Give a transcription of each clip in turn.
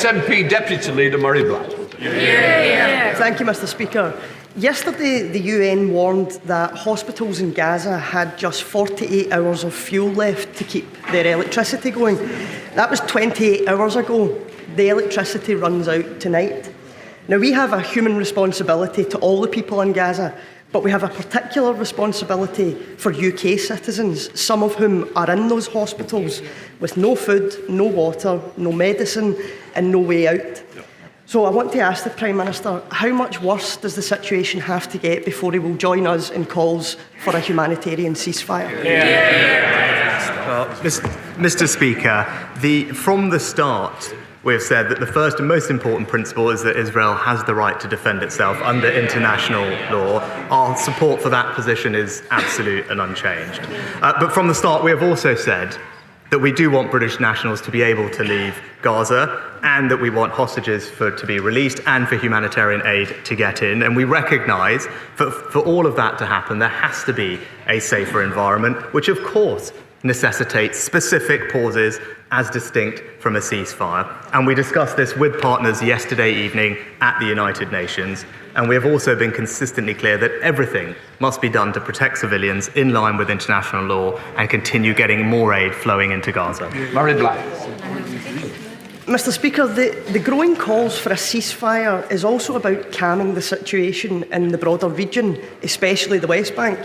SNP Deputy Leader Murray Black. Thank you, Mr. Speaker. Yesterday, the UN warned that hospitals in Gaza had just 48 hours of fuel left to keep their electricity going. That was 28 hours ago. The electricity runs out tonight. Now, we have a human responsibility to all the people in Gaza, but we have a particular responsibility for UK citizens, some of whom are in those hospitals with no food, no water, no medicine, and no way out. So I want to ask the Prime Minister, how much worse does the situation have to get before he will join us in calls for a humanitarian ceasefire? Mr. Speaker, from the start, we have said that the first and most important principle is that Israel has the right to defend itself under international law. Our support for that position is absolute and unchanged. But from the start, we have also said that we do want British nationals to be able to leave Gaza, and that we want hostages to be released and for humanitarian aid to get in. And we recognise that for all of that to happen, there has to be a safer environment, which of course necessitates specific pauses as distinct from a ceasefire. And we discussed this with partners yesterday evening at the United Nations. And we have also been consistently clear that everything must be done to protect civilians in line with international law and continue getting more aid flowing into Gaza. Murray Black. Mr. Speaker, the growing calls for a ceasefire is also about calming the situation in the broader region, especially the West Bank.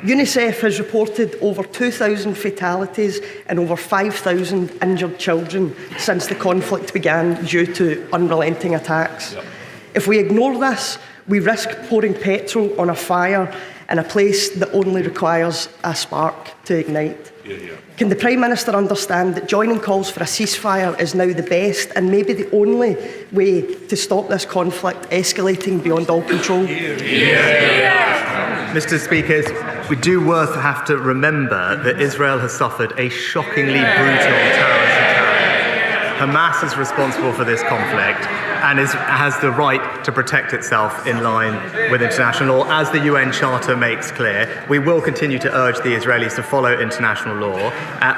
UNICEF has reported over 2,000 fatalities and over 5,000 injured children since the conflict began due to unrelenting attacks. If we ignore this, we risk pouring petrol on a fire in a place that only requires a spark to ignite. Can the Prime Minister understand that joining calls for a ceasefire is now the best and maybe the only way to stop this conflict escalating beyond all control? Mr. Speaker, we do have to remember that Israel has suffered a shockingly brutal terrorist attack. Hamas is responsible for this conflict and has the right to protect itself in line with international law. As the UN Charter makes clear, we will continue to urge the Israelis to follow international law,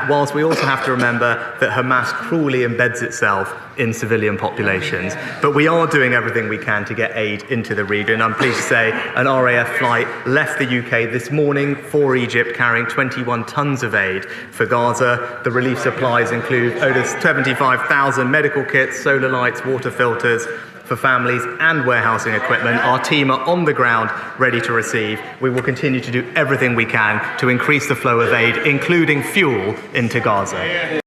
whilst we also have to remember that Hamas cruelly embeds itself in civilian populations. But we are doing everything we can to get aid into the region. I'm pleased to say an RAF flight left the UK this morning for Egypt, carrying 21 tons of aid for Gaza. The relief supplies include over 75,000 medical kits, solar lights, water filters for families and warehousing equipment. Our team are on the ground ready to receive. We will continue to do everything we can to increase the flow of aid, including fuel, into Gaza.